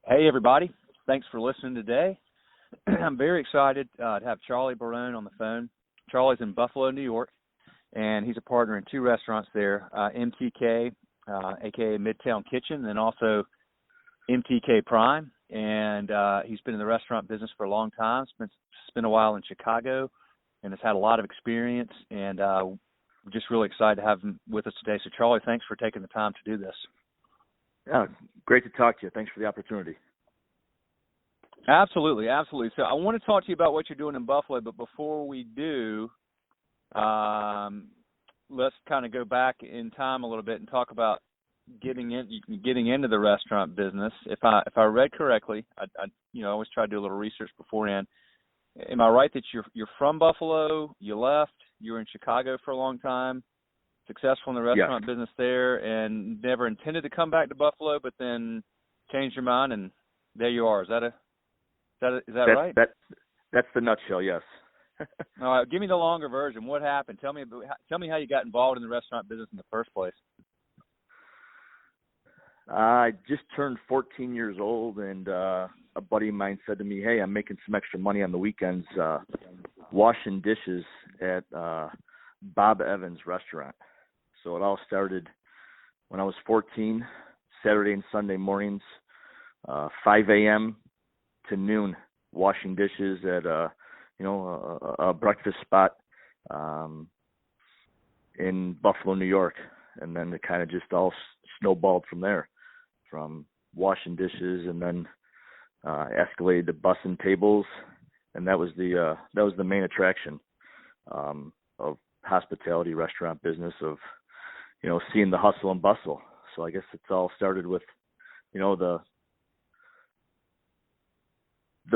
Hey, everybody. Thanks for listening today. I'm very excited to have Charlie Barone on the phone. Charlie's in Buffalo, New York, and he's a partner in two restaurants there, MTK, a.k.a. Midtown Kitchen, and also MTK Prime. And he's been in the restaurant business for a long time, spent a while in Chicago, and has had a lot of experience. And we're just really excited to have him with us today. So, Charlie, thanks for taking the time to do this. Yeah, great to talk to you. Thanks for the opportunity. Absolutely. So I want to talk to you about what you're doing in Buffalo, but before we do, let's kind of go back in time a little bit and talk about getting into the restaurant business. If I read correctly, I always try to do a little research beforehand. Am I right that you're from Buffalo? You left. You were in Chicago for a long time, successful in the restaurant business there, and never intended to come back to Buffalo, but then changed your mind, and there you are. Is that right? That's the nutshell. Yes. All right, give me the longer version. What happened? Tell me how you got involved in the restaurant business in the first place. I just turned 14 years old, and a buddy of mine said to me, "Hey, I'm making some extra money on the weekends, washing dishes at Bob Evans restaurant." So it all started when I was 14, Saturday and Sunday mornings, 5 a.m. to noon, washing dishes at a breakfast spot in Buffalo, New York, and then it kind of just all snowballed from there, from washing dishes, and then escalated to bussing tables, and that was the main attraction of hospitality restaurant business, of seeing the hustle and bustle. So I guess it's all started with the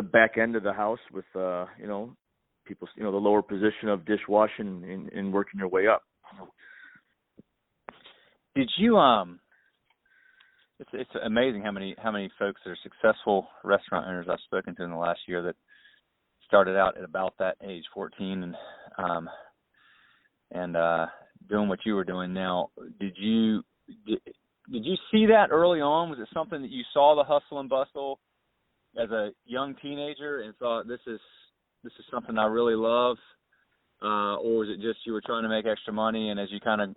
back end of the house with people, the lower position of dishwashing and working your way up. Did you it's amazing how many folks that are successful restaurant owners I've spoken to in the last year that started out at about that age, 14, and doing what you were doing now. Did you see that early on? Was it something that you saw, the hustle and bustle, as a young teenager, and thought this is something I really love, or was it just you were trying to make extra money, and as you kind of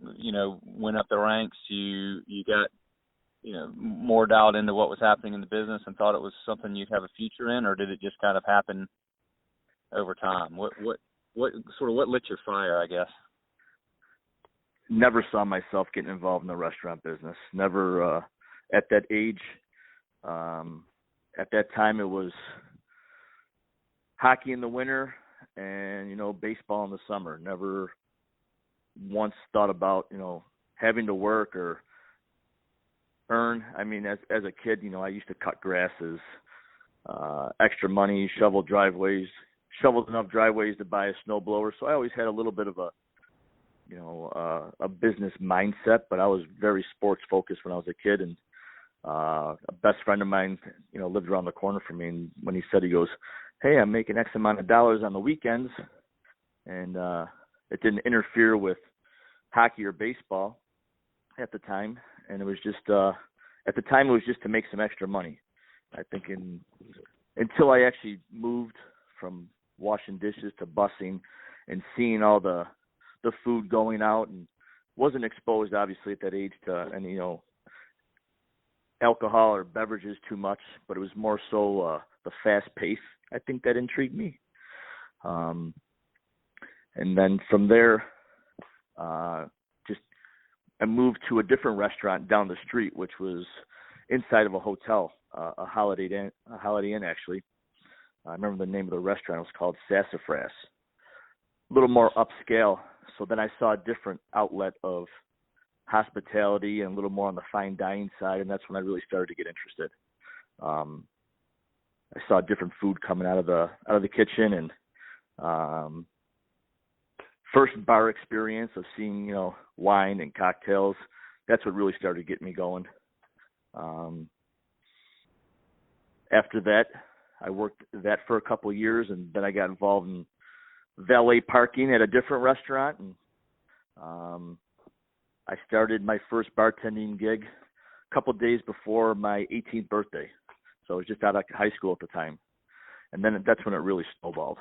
went up the ranks, you got more dialed into what was happening in the business and thought it was something you'd have a future in, or did it just kind of happen over time? What lit your fire, I guess? Never saw myself getting involved in the restaurant business. Never at that age. At that time, it was hockey in the winter and, baseball in the summer. Never once thought about, having to work or earn. I mean, as a kid, I used to cut grasses, extra money, shoveled enough driveways to buy a snowblower. So I always had a little bit of a business mindset, but I was very sports focused when I was a kid. And a best friend of mine, lived around the corner from me, and when he goes, "Hey, I'm making X amount of dollars on the weekends," and it didn't interfere with hockey or baseball at the time, and it was just at the time it was just to make some extra money. I think until I actually moved from washing dishes to bussing and seeing all the food going out, and wasn't exposed obviously at that age to any alcohol or beverages too much, but it was more so the fast pace, I think, that intrigued me. And then from there, I moved to a different restaurant down the street, which was inside of a hotel, a Holiday Inn actually. I remember the name of the restaurant. It was called Sassafras. A little more upscale. So then I saw a different outlet of hospitality and a little more on the fine dining side, and that's when I really started to get interested. I saw different food coming out of the kitchen, and first bar experience of seeing wine and cocktails. That's what really started getting me going. After that, I worked that for a couple of years, and then I got involved in valet parking at a different restaurant, and I started my first bartending gig a couple of days before my 18th birthday. So So I was just out of high school at the time. And then that's when it really snowballed.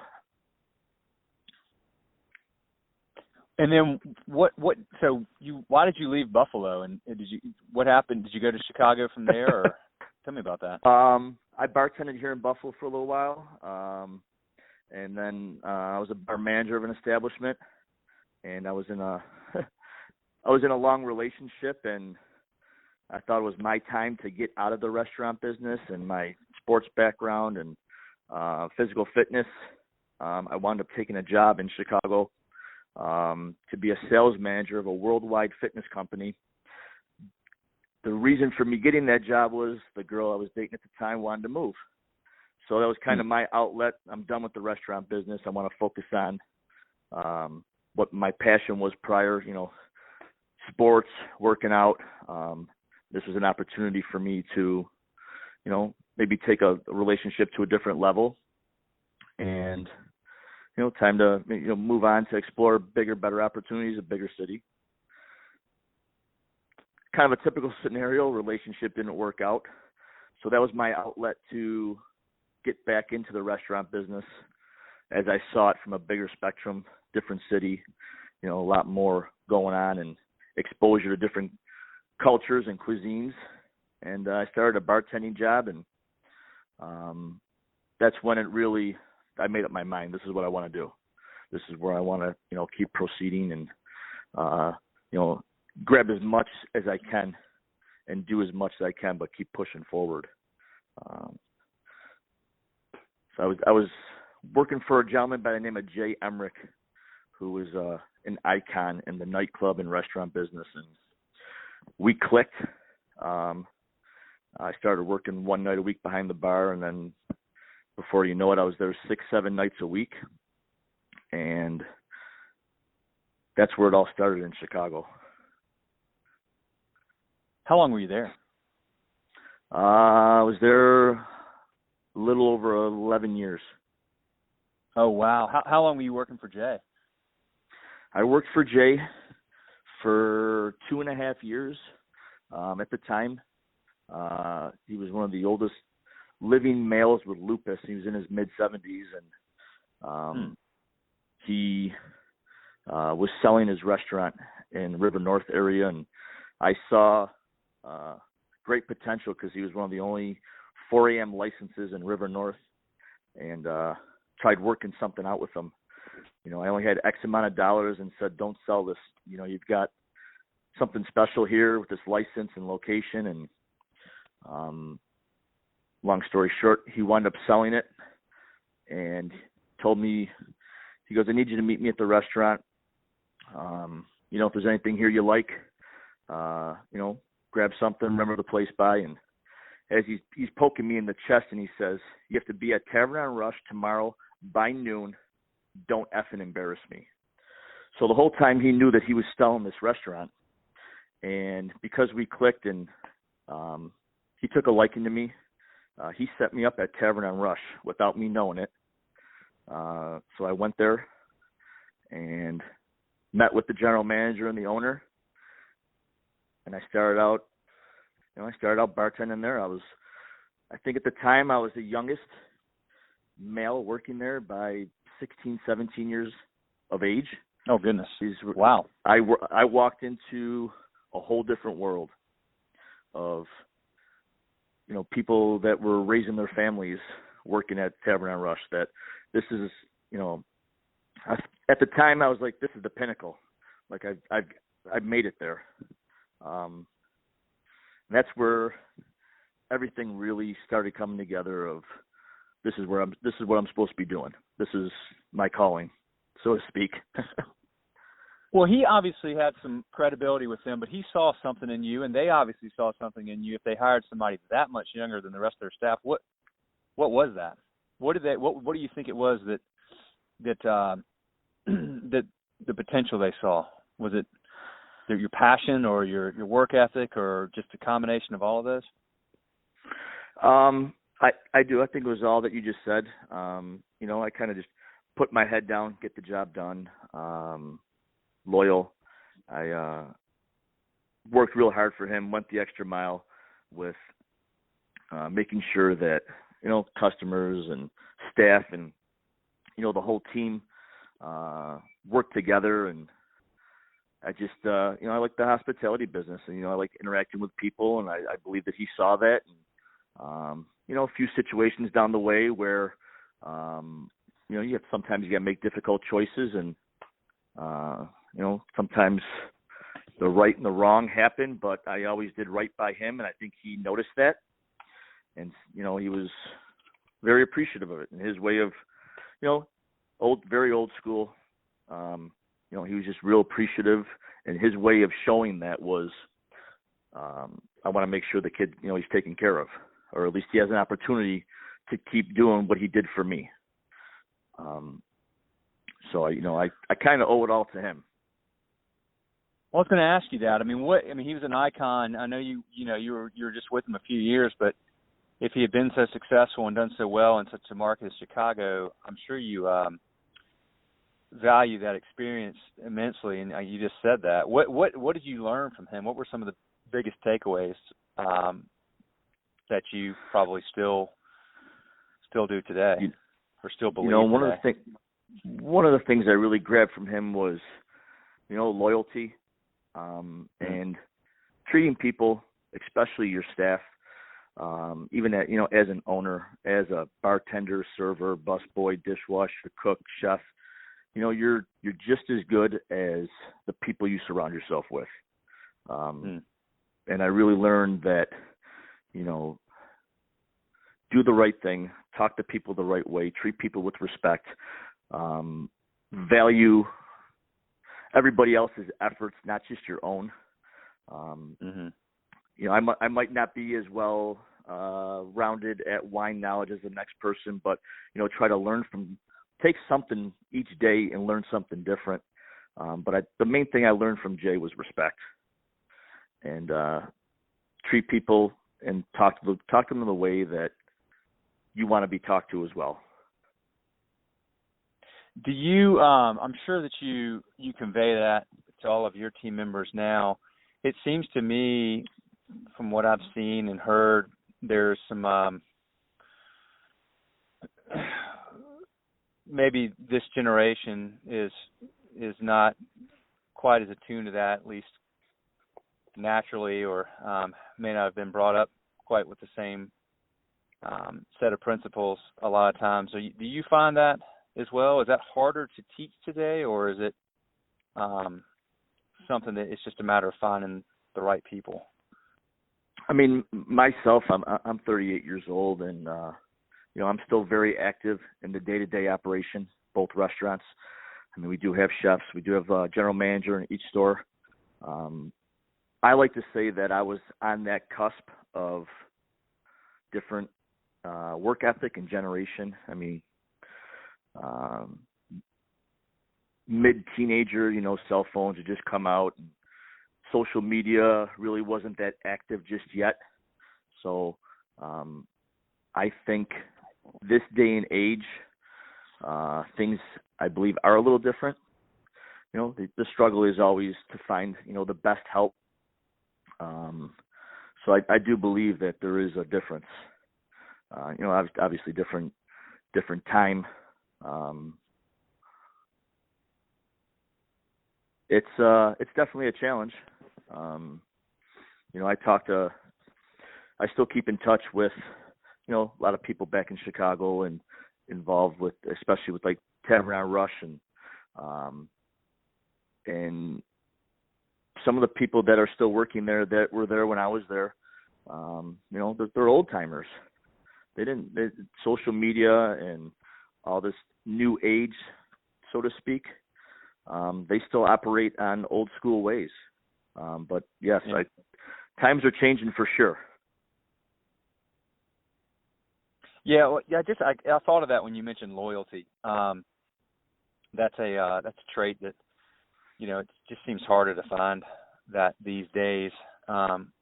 And then why did you leave Buffalo, and what happened? Did you go to Chicago from there, or tell me about that? I bartended here in Buffalo for a little while. And then I was a bar manager of an establishment, and I was in a long relationship, and I thought it was my time to get out of the restaurant business and my sports background and physical fitness. I wound up taking a job in Chicago to be a sales manager of a worldwide fitness company. The reason for me getting that job was the girl I was dating at the time wanted to move. So that was kind of my outlet. I'm done with the restaurant business. I want to focus on what my passion was prior, sports, working out. This was an opportunity for me to, maybe take a relationship to a different level, and, time to, move on to explore bigger, better opportunities, a bigger city. Kind of a typical scenario, relationship didn't work out. So that was my outlet to get back into the restaurant business as I saw it from a bigger spectrum, different city, a lot more going on and exposure to different cultures and cuisines. And I started a bartending job, and that's when I made up my mind. This is what I want to do. This is where I want to, keep proceeding and, grab as much as I can and do as much as I can, but keep pushing forward. So I was working for a gentleman by the name of Jay Emmerich, who was an icon in the nightclub and restaurant business, and we clicked. I started working one night a week behind the bar, and then before you know it, I was there 6-7 nights a week, and that's where it all started in Chicago. How long were you there? I was there a little over 11 years. Oh, wow. How long were you working for Jay? I worked for Jay for 2.5 years. At the time, he was one of the oldest living males with lupus. He was in his mid-70s, and he was selling his restaurant in River North area, and I saw great potential because he was one of the only 4 a.m. licenses in River North, and tried working something out with him. I only had X amount of dollars and said, don't sell this. You've got something special here with this license and location. And long story short, he wound up selling it and told me, he goes, I need you to meet me at the restaurant. If there's anything here you like, grab something, remember the place by. And as he's poking me in the chest, and he says, you have to be at Tavern on Rush tomorrow by noon. Don't effing embarrass me. So the whole time he knew that he was selling this restaurant. And because we clicked and he took a liking to me, he set me up at Tavern on Rush without me knowing it. So I went there and met with the general manager and the owner. And I started out bartending there. I think at the time I was the youngest male working there by 16, 17 years of age. Oh, goodness. Wow. I walked into a whole different world of, people that were raising their families working at Tavern on Rush, that this is, at the time I was like, this is the pinnacle. Like I've made it there. And that's where everything really started coming together of, this is what I'm supposed to be doing. This is my calling, so to speak. Well, he obviously had some credibility with them, but he saw something in you, and they obviously saw something in you. If they hired somebody that much younger than the rest of their staff, what was that? What do you think it was that the potential they saw? Was it your passion or your work ethic, or just a combination of all of those? I do. I think it was all that you just said. I kind of just put my head down, get the job done. Loyal. I worked real hard for him, went the extra mile with making sure that, customers and staff and, the whole team work together. And I just, I like the hospitality business, and, I like interacting with people, and I believe that he saw that. And, a few situations down the way where, sometimes you got to make difficult choices, and, sometimes the right and the wrong happen, but I always did right by him, and I think he noticed that. And, he was very appreciative of it, and his way of, very old school. He was just real appreciative, and his way of showing that was, I want to make sure the kid, he's taken care of, or at least he has an opportunity to keep doing what he did for me. So I kind of owe it all to him. Well, I was going to ask you that. He was an icon. I know you were just with him a few years, but if he had been so successful and done so well in such a market as Chicago, I'm sure you value that experience immensely. And you just said that. What did you learn from him? What were some of the biggest takeaways that you probably still do today, or still believe today? One of the things I really grabbed from him was, loyalty, and treating people, especially your staff, even as an owner, as a bartender, server, busboy, dishwasher, cook, chef, you're just as good as the people you surround yourself with. And I really learned that, do the right thing, talk to people the right way, treat people with respect, value everybody else's efforts, not just your own. I might not be as well rounded at wine knowledge as the next person, but try to take something each day and learn something different. But the main thing I learned from Jay was respect, and treat people and talk to them in the way that you want to be talked to as well. Do you? I'm sure that you convey that to all of your team members now. It seems to me, from what I've seen and heard, there's some maybe this generation is not quite as attuned to that, at least naturally, or may not have been brought up quite with the same set of principles a lot of times. So do you find that as well? Is that harder to teach today, or is it something that it's just a matter of finding the right people? Myself, I'm 38 years old, and I'm still very active in the day-to-day operation, both restaurants. We do have chefs, we do have a general manager in each store. I like to say that I was on that cusp of different work ethic and generation. Mid-teenager, cell phones had just come out, and social media really wasn't that active just yet. So I think this day and age, things, I believe, are a little different. The struggle is always to find, the best help. So I do believe that there is a difference. Obviously different time. It's definitely a challenge. I still keep in touch with, a lot of people back in Chicago and involved with, especially with like Tavern Rush and some of the people that are still working there that were there when I was there. They're old timers. Social media and all this new age, so to speak, they still operate on old school ways. But yes, times are changing for sure. Yeah, well, I thought of that when you mentioned loyalty. That's a trait that it just seems harder to find that these days.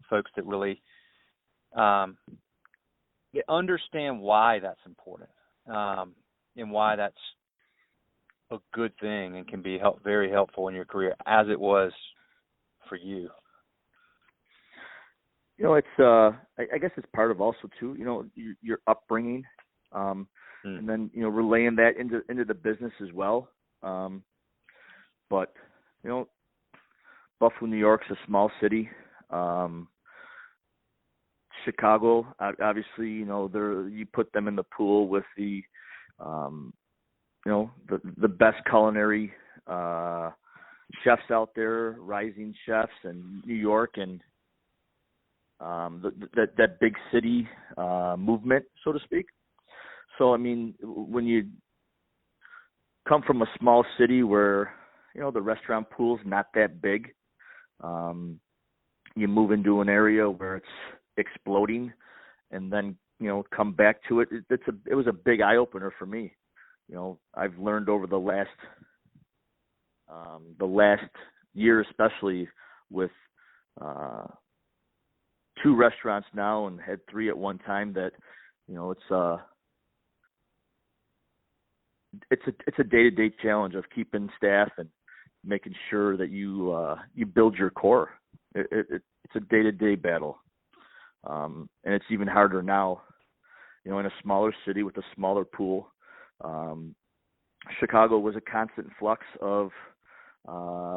Folks that really understand why that's important, and why that's a good thing and can be very helpful in your career, as it was for you. It's I guess it's part of also too, your upbringing, and then relaying that into the business as well. But Buffalo, New York's a small city. Chicago, obviously, there you put them in the pool with the the best culinary chefs out there, rising chefs, and New York, and that big city movement, so to speak. So, I mean, when you come from a small city where, the restaurant pool's not that big, you move into an area where it's exploding, and then, come back to it. It was a big eye-opener for me. I've learned over the last year, especially with 2 restaurants now and had 3 at one time, that it's a day-to-day challenge of keeping staff and making sure that you build your core. It's a day-to-day battle, and it's even harder now. In a smaller city with a smaller pool. Chicago was a constant flux of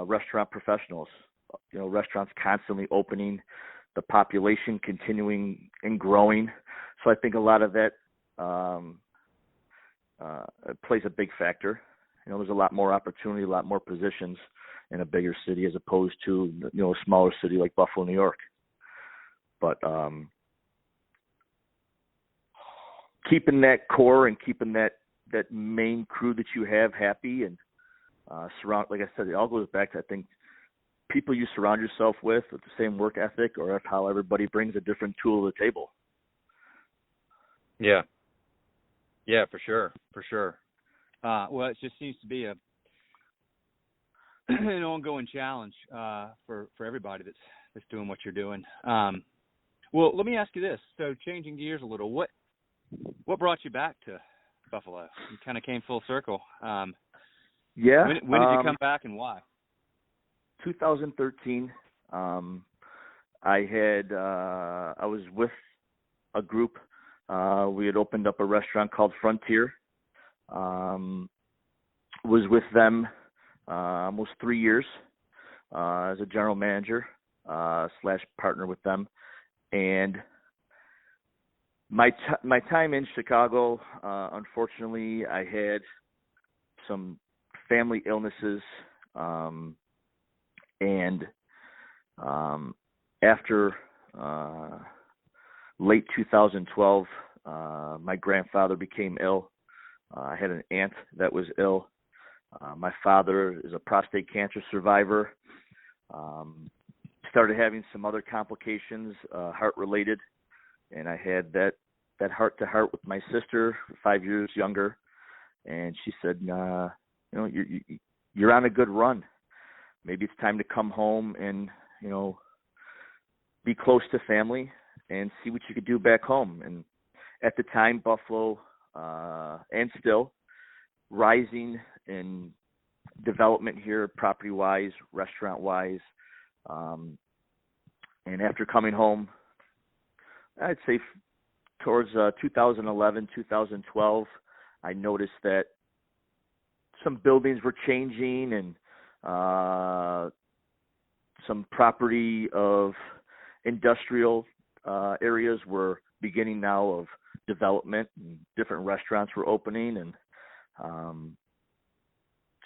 restaurant professionals. Restaurants constantly opening, the population continuing and growing. So I think a lot of that plays a big factor. There's a lot more opportunity, a lot more positions in a bigger city as opposed to a smaller city like Buffalo, New York. But keeping that core and keeping that main crew that you have happy and like I said, it all goes back to, I think, people you surround yourself with the same work ethic, or how everybody brings a different tool to the table. Yeah, for sure. Well, it just seems to be an ongoing challenge for everybody that's doing what you're doing. Well, let me ask you this. So, changing gears a little, what brought you back to Buffalo? You kind of came full circle. Yeah. When did you come back, and why? 2013. I was with a group. We had opened up a restaurant called Frontier. Was with them almost 3 years as a general manager / partner with them. And my time in Chicago, unfortunately, I had some family illnesses, and after late 2012, my grandfather became ill. I had an aunt that was ill. My father is a prostate cancer survivor. Started having some other complications, heart-related, and I had that heart-to-heart with my sister, 5 years younger, and she said, you're on a good run. Maybe it's time to come home and, be close to family and see what you could do back home. And at the time, Buffalo, and still, rising in development here, property-wise, restaurant-wise. And after coming home, I'd say towards 2011, 2012, I noticed that some buildings were changing, and some property of industrial areas were beginning now of development, and different restaurants were opening, and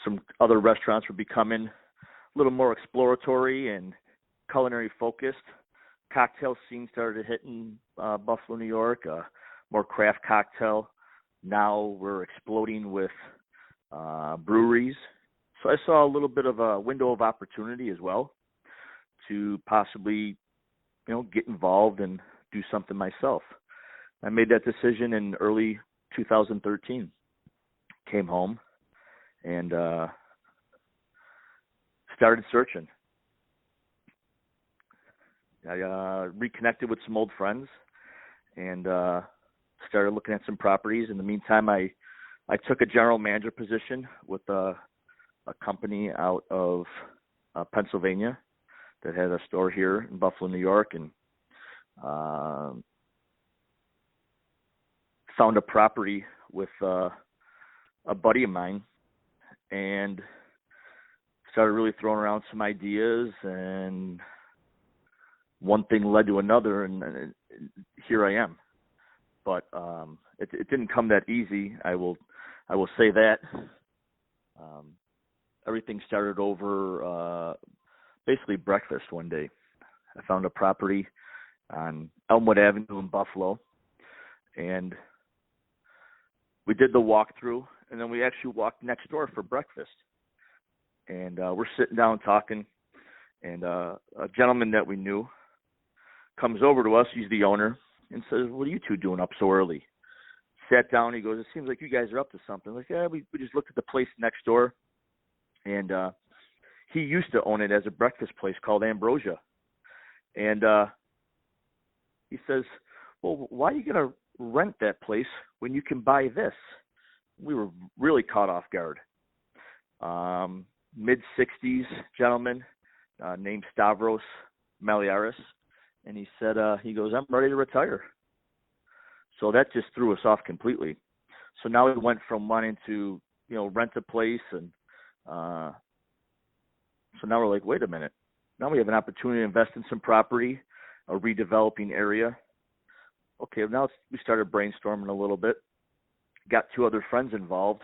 some other restaurants were becoming a little more exploratory and culinary focused. Cocktail scene started hitting Buffalo, New York, more craft cocktail. Now we're exploding with breweries. So I saw a little bit of a window of opportunity as well to possibly, get involved and do something myself. I made that decision in early 2013. Came home and started searching. I reconnected with some old friends and started looking at some properties. In the meantime, I took a general manager position with a company out of Pennsylvania that had a store here in Buffalo, New York, and found a property with a buddy of mine and started really throwing around some ideas, and one thing led to another, and here I am. But it didn't come that easy. I will say that. Everything started over basically breakfast one day. I found a property on Elmwood Avenue in Buffalo, and we did the walkthrough, and then we actually walked next door for breakfast. And we're sitting down talking, and a gentleman that we knew comes over to us. He's the owner, and says, "What are you two doing up so early?" Sat down. He goes, "It seems like you guys are up to something." I'm like, "Yeah, we just looked at the place next door." And he used to own it as a breakfast place called Ambrosia. And he says, "Well, why are you going to rent that place when you can buy this?" We were really caught off guard. Mid-60s gentleman named Stavros Maliaris. And he said, he goes, "I'm ready to retire." So that just threw us off completely. So now we went from wanting to, rent a place, and so now we're like, wait a minute. Now we have an opportunity to invest in some property, a redeveloping area. Okay, now we started brainstorming a little bit. Got 2 other friends involved.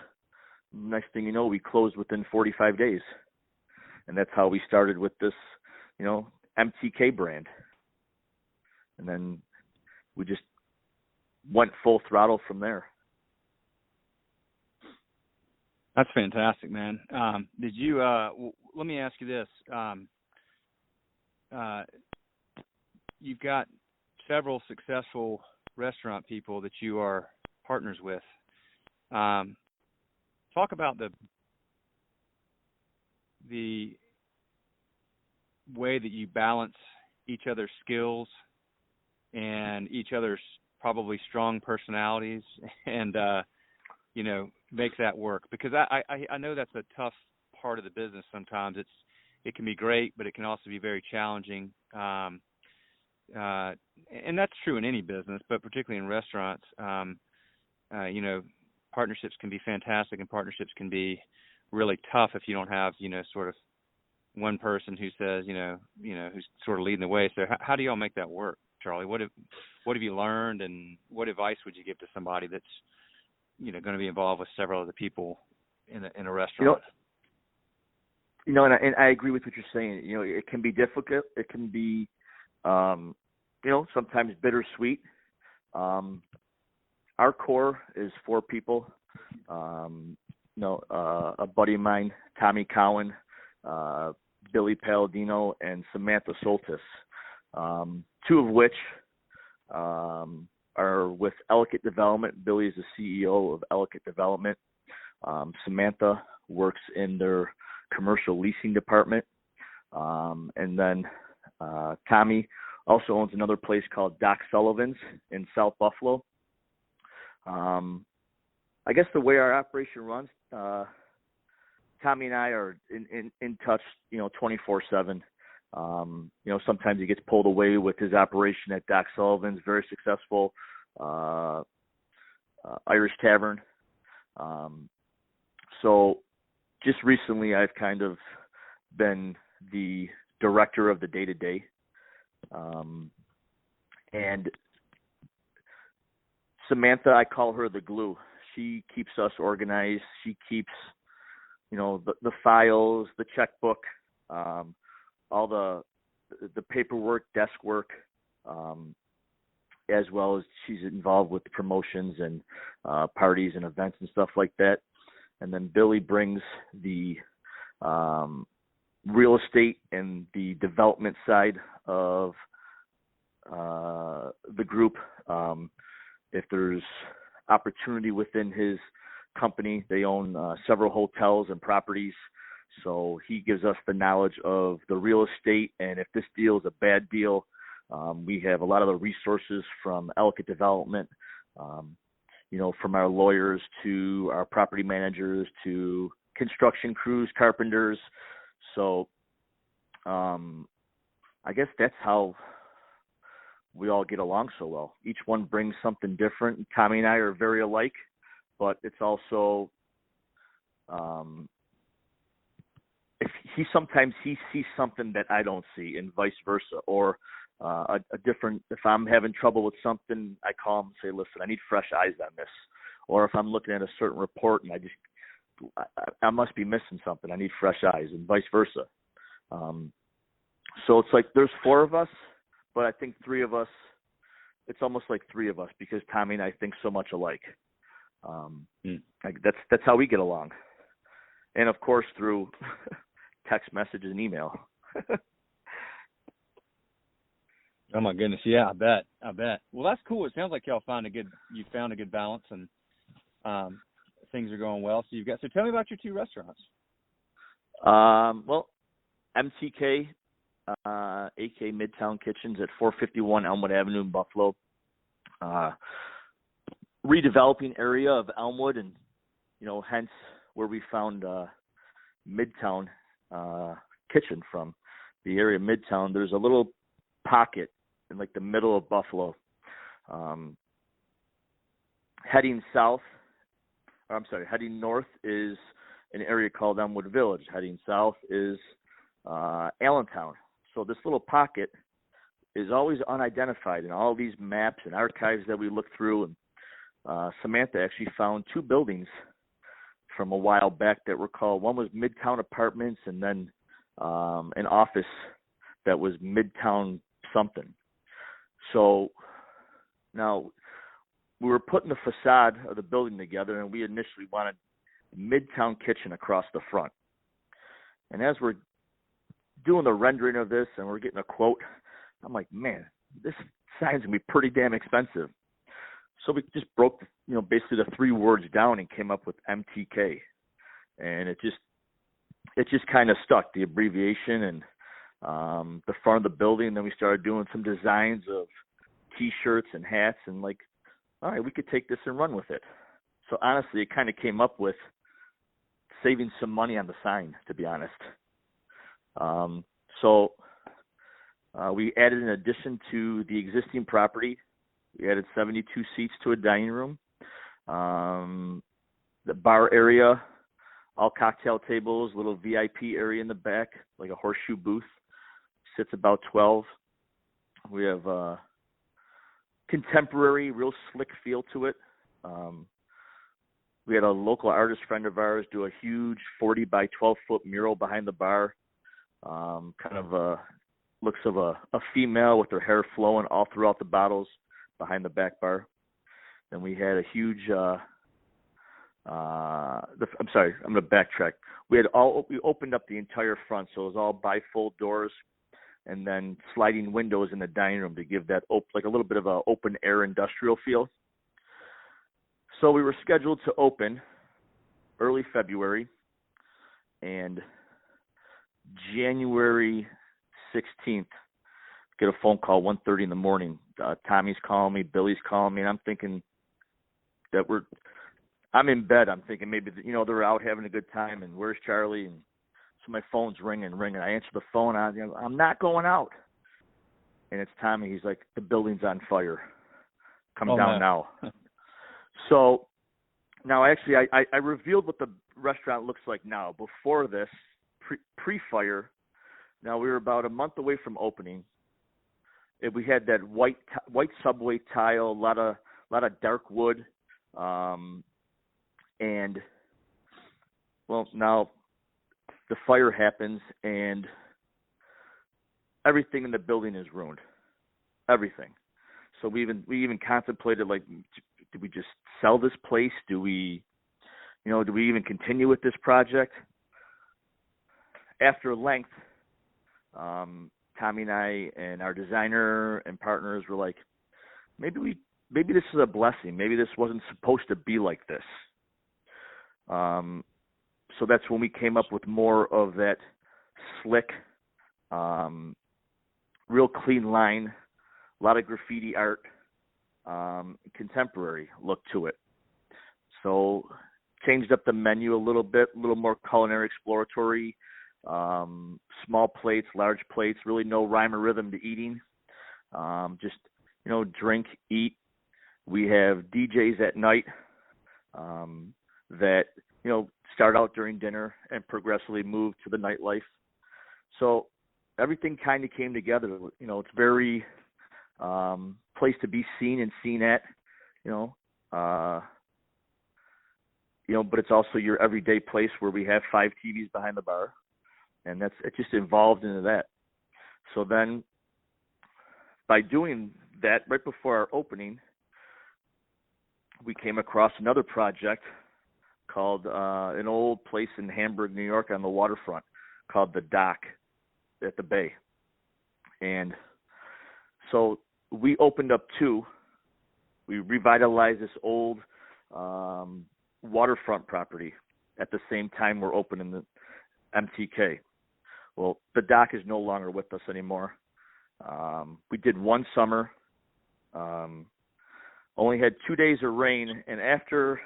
Next thing you know, we closed within 45 days. And that's how we started with this, MTK brand. And then we just went full throttle from there. That's fantastic, man. Did you? Let me ask you this. You've got several successful restaurant people that you are partners with. Talk about the way that you balance each other's skills and each other's probably strong personalities, and make that work, because I know that's a tough part of the business. Sometimes it can be great, but it can also be very challenging. And that's true in any business, but particularly in restaurants. Partnerships can be fantastic, and partnerships can be really tough if you don't have sort of one person who says who's sort of leading the way. So how do y'all make that work, Charlie? What have you learned, and what advice would you give to somebody that's going to be involved with several other people in a restaurant? And I agree with what you're saying. It can be difficult. It can be, sometimes bittersweet. Our core is 4 people. A buddy of mine, Tommy Cowan, Billy Palladino, and Samantha Soltis. 2 of which are with Ellicott Development. Billy is the CEO of Ellicott Development. Samantha works in their commercial leasing department. And then Tommy also owns another place called Doc Sullivan's in South Buffalo. I guess the way our operation runs, Tommy and I are in touch, 24/7. Sometimes he gets pulled away with his operation at Doc Sullivan's, very successful Irish tavern. So just recently I've kind of been the director of the day-to-day. And Samantha, I call her the glue. She keeps us organized. She keeps, the files, the checkbook, all the paperwork, desk work, as well as she's involved with the promotions and parties and events and stuff like that. And then Billy brings the real estate and the development side of the group. If there's opportunity within his company, they own several hotels and properties. So he gives us the knowledge of the real estate, and if this deal is a bad deal, we have a lot of the resources from Ellicott Development, from our lawyers to our property managers to construction crews, carpenters. So I guess that's how we all get along so well. Each one brings something different. Tommy and I are very alike, but it's also if he sees something that I don't see, and vice versa, or a different. If I'm having trouble with something, I call him and say, "Listen, I need fresh eyes on this." Or if I'm looking at a certain report and I must be missing something, I need fresh eyes, and vice versa. So it's like there's 4 of us, but I think 3 of us. It's almost like 3 of us because Tommy and I think so much alike. Like that's how we get along, and of course through text messages and email. Oh my goodness, yeah, I bet. Well, that's cool. It sounds like you found a good balance, and things are going well. So tell me about your 2 restaurants. Well, MTK, AK Midtown Kitchens at 451 Elmwood Avenue in Buffalo. Redeveloping area of Elmwood, and hence where we found Midtown Kitchen from. The area of Midtown, there's a little pocket in like the middle of Buffalo. Heading north is an area called Elmwood Village. Heading south is Allentown. So this little pocket is always unidentified in all these maps and archives that we look through. And Samantha actually found 2 buildings from a while back that were called, one was Midtown Apartments, and then an office that was Midtown something. So now we were putting the facade of the building together, and we initially wanted Midtown Kitchen across the front. And as we're doing the rendering of this and we're getting a quote, I'm like, man, this sign's gonna be pretty damn expensive. So we just broke, basically the 3 words down and came up with MTK, and it just kind of stuck, the abbreviation and the front of the building. And then we started doing some designs of T-shirts and hats, and like, all right, we could take this and run with it. So honestly, it kind of came up with saving some money on the sign, to be honest. So we added an addition to the existing property. We added 72 seats to a dining room. The bar area, all cocktail tables, little VIP area in the back, like a horseshoe booth, sits about 12. We have a contemporary, real slick feel to it. We had a local artist friend of ours do a huge 40 by 12 foot mural behind the bar. Kind of looks of a female with her hair flowing all throughout the bottles behind the back bar. Then we had a huge, I'm sorry, I'm going to backtrack. We opened up the entire front, so it was all bifold doors and then sliding windows in the dining room to give that like a little bit of a open air industrial feel. So we were scheduled to open early February, and January 16th, get a phone call 1:30 in the morning. Tommy's calling me, Billy's calling me, and I'm thinking that I'm in bed. I'm thinking maybe, they're out having a good time, and where's Charlie? And so my phone's ringing. I answer the phone. I'm not going out. And it's Tommy. He's like, the building's on fire. Come down now. So now actually I revealed what the restaurant looks like now. Before this, pre-fire, now we were about a month away from opening. We had that white subway tile, a lot of dark wood, and well, now the fire happens and everything in the building is ruined. Everything. So we even contemplated, like, do we just sell this place? Do we even continue with this project? After length, Tommy and I and our designer and partners were like, maybe this is a blessing. Maybe this wasn't supposed to be like this. So that's when we came up with more of that slick, real clean line, a lot of graffiti art, contemporary look to it. So changed up the menu a little bit, a little more culinary exploratory, small plates, large plates, really no rhyme or rhythm to eating. Just drink, eat. We have DJs at night that, start out during dinner and progressively move to the nightlife. So everything kind of came together. It's very place to be seen and seen at, but it's also your everyday place where we have 5 TVs behind the bar, and it just evolved into that. So then by doing that, right before our opening, we came across another project called an old place in Hamburg, New York on the waterfront called the Dock at the Bay. And so we opened up 2. We revitalized this old waterfront property at the same time we're opening the MTK. Well, the Dock is no longer with us anymore. We did one summer, only had 2 days of rain, and after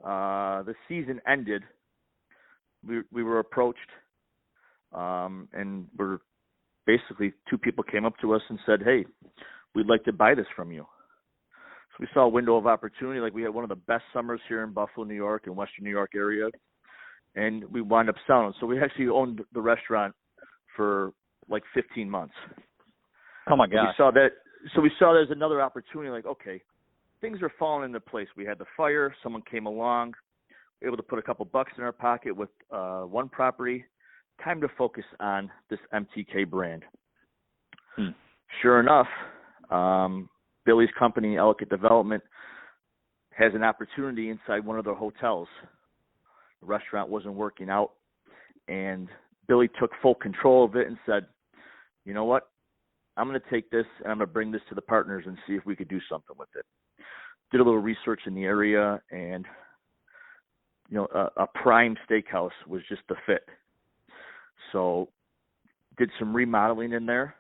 the season ended, we were approached, and we're basically 2 people came up to us and said, "Hey, we'd like to buy this from you." So we saw a window of opportunity. Like, we had one of the best summers here in Buffalo, New York, and Western New York area, and we wound up selling. So we actually owned the restaurant for like 15 months. Oh my gosh! We saw there's another opportunity. Like, okay, things are falling into place. We had the fire. Someone came along, able to put a couple bucks in our pocket with one property. Time to focus on this MTK brand. Sure enough, Billy's company, Ellicott Development, has an opportunity inside one of their hotels. The restaurant wasn't working out, and Billy took full control of it and said, "You know what? I'm going to take this and I'm going to bring this to the partners and see if we could do something with it." Did a little research in the area, and a prime steakhouse was just the fit. So did some remodeling in there,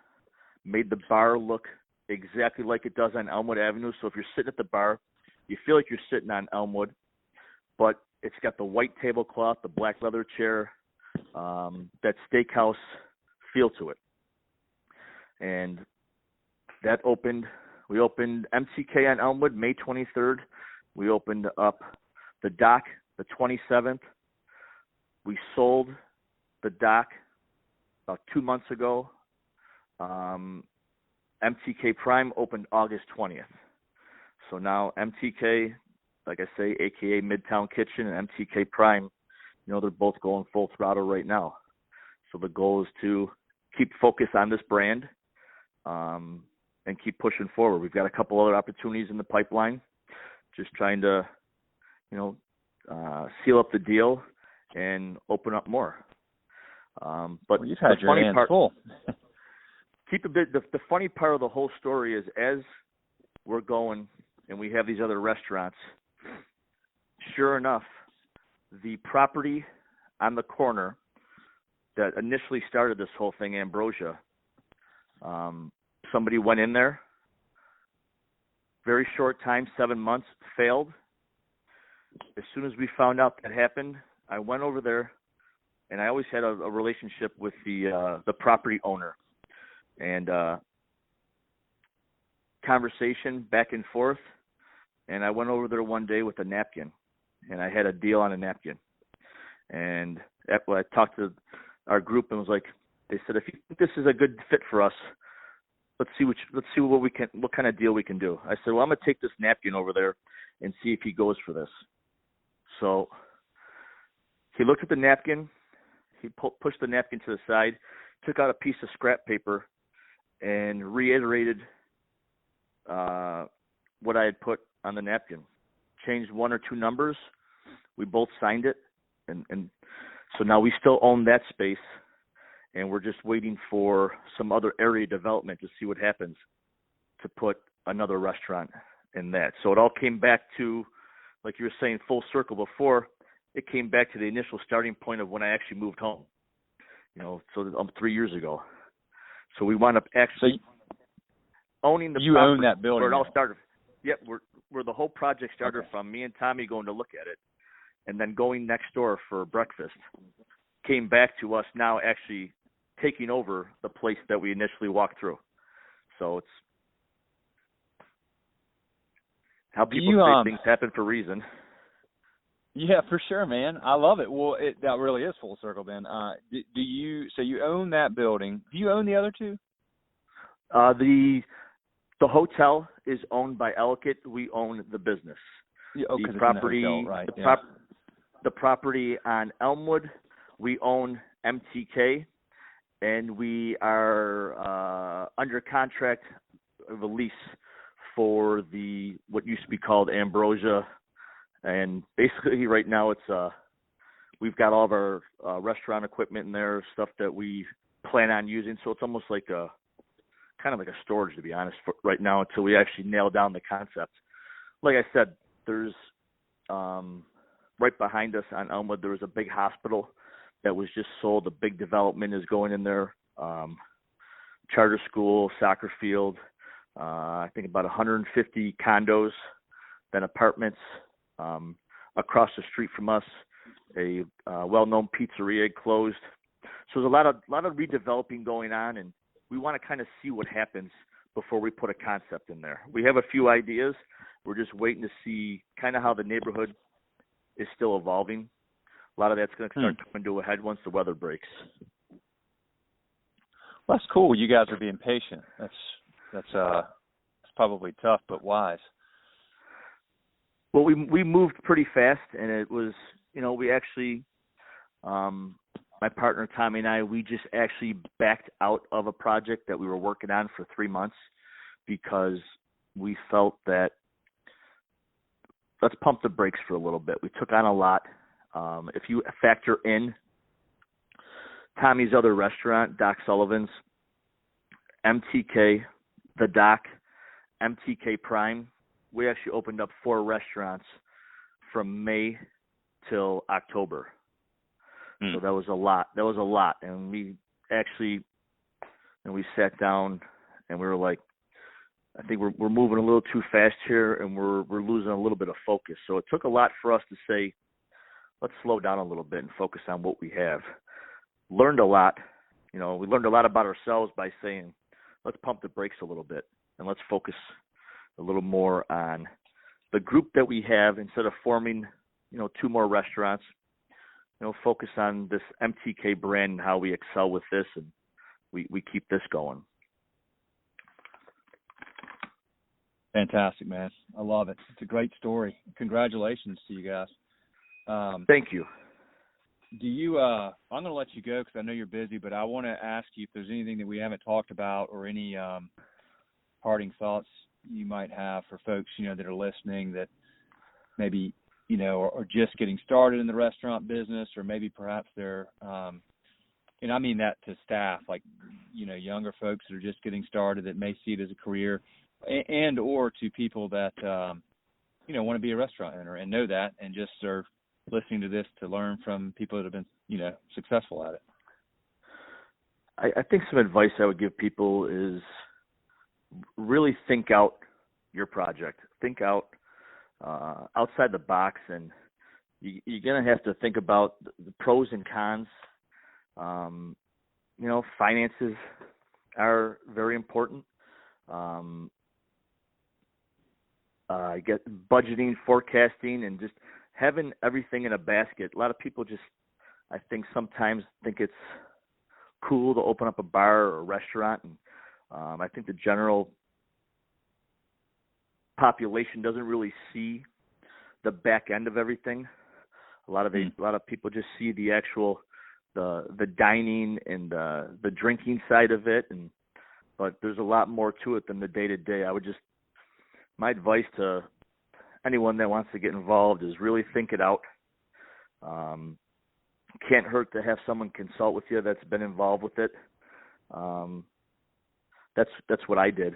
made the bar look exactly like it does on Elmwood Avenue. So if you're sitting at the bar, you feel like you're sitting on Elmwood, but it's got the white tablecloth, the black leather chair, that steakhouse feel to it. And that opened, we opened MTK on Elmwood May 23rd. We opened up the Dock the 27th. We sold the Dock about 2 months ago. MTK Prime opened August 20th. So now MTK, like I say, AKA Midtown Kitchen, and MTK Prime, they're both going full throttle right now. So the goal is to keep focus on this brand, and keep pushing forward. We've got a couple other opportunities in the pipeline, just trying to, seal up the deal and open up more. But you've had your hands full. The funny part of the whole story is, as we're going and we have these other restaurants, sure enough, the property on the corner that initially started this whole thing, Ambrosia, somebody went in there, very short time, 7 months, failed. As soon as we found out that happened, I went over there, and I always had a relationship with the property owner, and conversation back and forth. And I went over there one day with a napkin, and I had a deal on a napkin. And after I talked to our group and was like, they said, "If you think this is a good fit for us, let's see what kind of deal we can do." I said, "Well, I'm gonna take this napkin over there and see if he goes for this." So he looked at the napkin, he pushed the napkin to the side, took out a piece of scrap paper, and reiterated what I had put on the napkin. Changed 1 or 2 numbers. We both signed it, and so now we still own that space, and we're just waiting for some other area development to see what happens to put another restaurant in that. So it all came back to, like you were saying, full circle before. It came back to the initial starting point of when I actually moved home, so 3 years ago. So we wound up actually owning the You property own that building. where it all started. Yep, where the whole project started from. Me and Tommy going to look at it, and then going next door for breakfast. Came back to us now actually taking over the place that we initially walked through. So how Do people you say things happen for a reason. Yeah, for sure, man. I love it. Well, that really is full circle then. Do you, so you own that building. Do you own the other two? The hotel is owned by Ellicott. We own the business. Yeah, The 'cause property, it's in the hotel, right? the property on Elmwood, we own MTK, and we are under contract of a lease for what used to be called Ambrosia. And basically right now we've got all of our restaurant equipment in there, stuff that we plan on using. So it's almost like kind of like a storage, to be honest, for right now until we actually nail down the concept. Like I said, there's right behind us on Elmwood, there was a big hospital that was just sold. A big development is going in there. Charter school, soccer field, I think about 150 condos, then apartments. Across the street from us, a well-known pizzeria closed. So there's a lot of redeveloping going on, and we want to kind of see what happens before we put a concept in there. We have a few ideas. We're just waiting to see kind of how the neighborhood is still evolving. A lot of that's going to start coming to a head once the weather breaks. Well, that's cool. You guys are being patient. That's probably tough, but wise. Well, we moved pretty fast, and it was, we actually, my partner Tommy and I, we just actually backed out of a project that we were working on for 3 months because we felt that let's pump the brakes for a little bit. We took on a lot. If you factor in Tommy's other restaurant, Doc Sullivan's, MTK, the Doc, MTK Prime, we actually opened up 4 restaurants from May till October. So that was a lot. And we actually, we sat down and we were like, I think we're moving a little too fast here, and we're losing a little bit of focus. So it took a lot for us to say, let's slow down a little bit and focus on what we have. Learned a lot. We learned a lot about ourselves by saying, let's pump the brakes a little bit and let's focus a little more on the group that we have instead of forming, 2 more restaurants. Focus on this MTK brand and how we excel with this, and we keep this going. Fantastic, man. I love it. It's a great story. Congratulations to you guys. Thank you. Do you, I'm going to let you go because I know you're busy, but I want to ask you if there's anything that we haven't talked about or any parting thoughts you might have for folks, that are listening that maybe, are just getting started in the restaurant business, or maybe perhaps they're, and I mean that to staff, like, younger folks that are just getting started that may see it as a career, and or to people that, want to be a restaurant owner and know that and just are listening to this to learn from people that have been, successful at it. I think some advice I would give people is really think out your project. Think out outside the box, and you're going to have to think about the pros and cons. Finances are very important. Get budgeting, forecasting, and just having everything in a basket. A lot of people I think sometimes think it's cool to open up a bar or a restaurant, and I think the general population doesn't really see the back end of everything. A lot of people just see the actual the dining and the drinking side of it, but there's a lot more to it than the day to day. My advice to anyone that wants to get involved is really think it out. Can't hurt to have someone consult with you that's been involved with it. That's what I did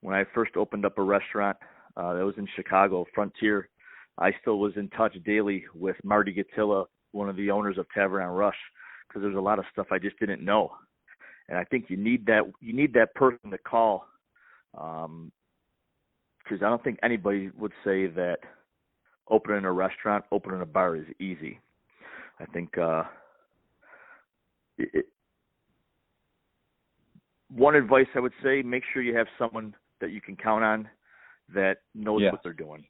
when I first opened up a restaurant. That was in Chicago, Frontier. I still was in touch daily with Marty Gattilla, one of the owners of Tavern on Rush, because there's a lot of stuff I just didn't know. And I think you need that person to call, because I don't think anybody would say that opening a restaurant, opening a bar is easy. I think one advice I would say, make sure you have someone that you can count on that knows Yeah. what they're doing.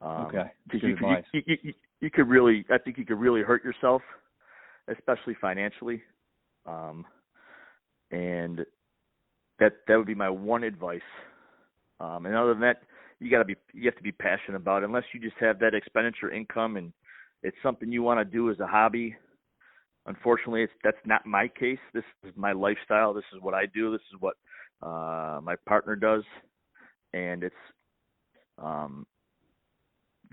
Okay. Because Good advice. you could really, I think you could really hurt yourself, especially financially. And that would be my one advice. And other than that, you have to be passionate about it. Unless you just have that expenditure income and it's something you want to do as a hobby. Unfortunately, that's not my case. This is my lifestyle. This is what I do. This is what my partner does, and it's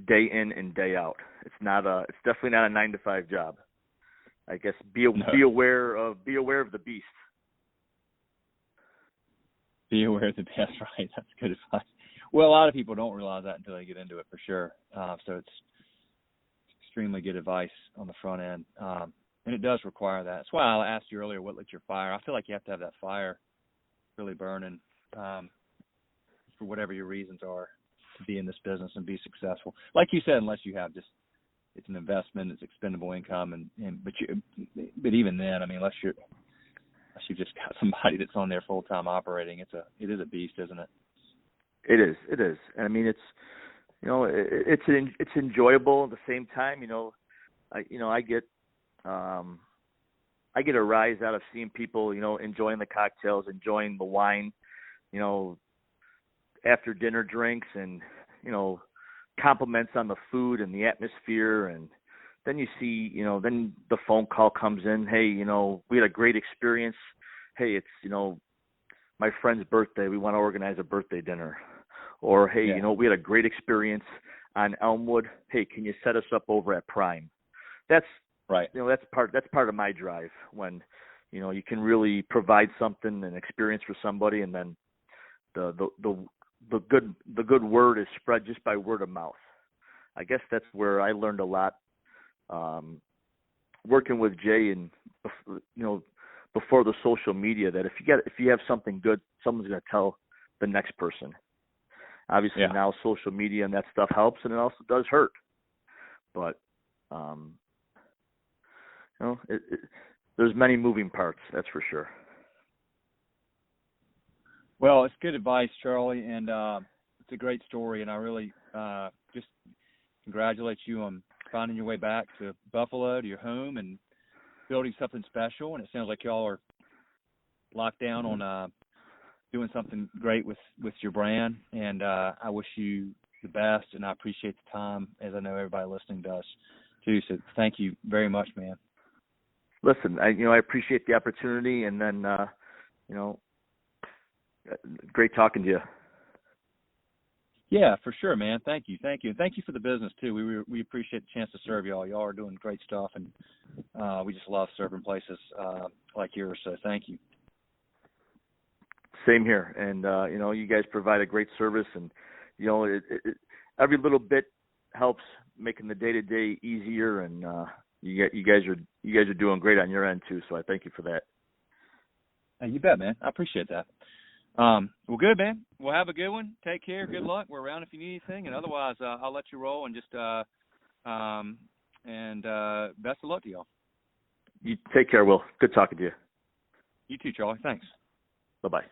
day in and day out. It's definitely not a 9-to-5 job. I guess be aware of the beast. Be aware of the best, right? That's good advice. Well, a lot of people don't realize that until they get into it, for sure. So it's extremely good advice on the front end, and it does require that. That's why I asked you earlier what lit your fire. I feel like you have to have that fire really burning for whatever your reasons are to be in this business and be successful. Like you said, unless you have just it's an investment, it's expendable income, but even then, I mean, unless you've just got somebody that's on there full time operating, it is a beast, isn't it? It is. And I mean, it's enjoyable at the same time. I get a rise out of seeing people, enjoying the cocktails, enjoying the wine, after dinner drinks, and compliments on the food and the atmosphere. And then you see, then the phone call comes in. Hey, we had a great experience. Hey, it's my friend's birthday. We want to organize a birthday dinner. Or, hey, we had a great experience on Elmwood. Hey, can you set us up over at Prime? That's right. That's part of my drive, when, you can really provide something, an experience for somebody, and then the good word is spread just by word of mouth. I guess that's where I learned a lot, working with Jay, and before the social media, that if you have something good, someone's going to tell the next person. Obviously, now social media and that stuff helps, and it also does hurt. But there's many moving parts, that's for sure. Well, it's good advice, Charlie, and it's a great story, and I really just congratulate you on finding your way back to Buffalo, to your home, and building something special. And it sounds like y'all are locked down on doing something great with your brand, and I wish you the best, and I appreciate the time, as I know everybody listening does too. So thank you very much, man. Listen, I appreciate the opportunity, and then great talking to you. Yeah, for sure, man. Thank you, and thank you for the business too. We appreciate the chance to serve y'all. Y'all are doing great stuff, and we just love serving places like yours. So thank you. Same here, and you guys provide a great service, and every little bit helps making the day-to-day easier, and you guys are doing great on your end too. So I thank you for that. Hey, you bet, man. I appreciate that. Well, good, man. Well, have a good one. Take care. Good luck. We're around if you need anything, and otherwise, I'll let you roll, and just best of luck to y'all. You take care, Will. Good talking to you. You too, Charlie. Thanks. Bye-bye.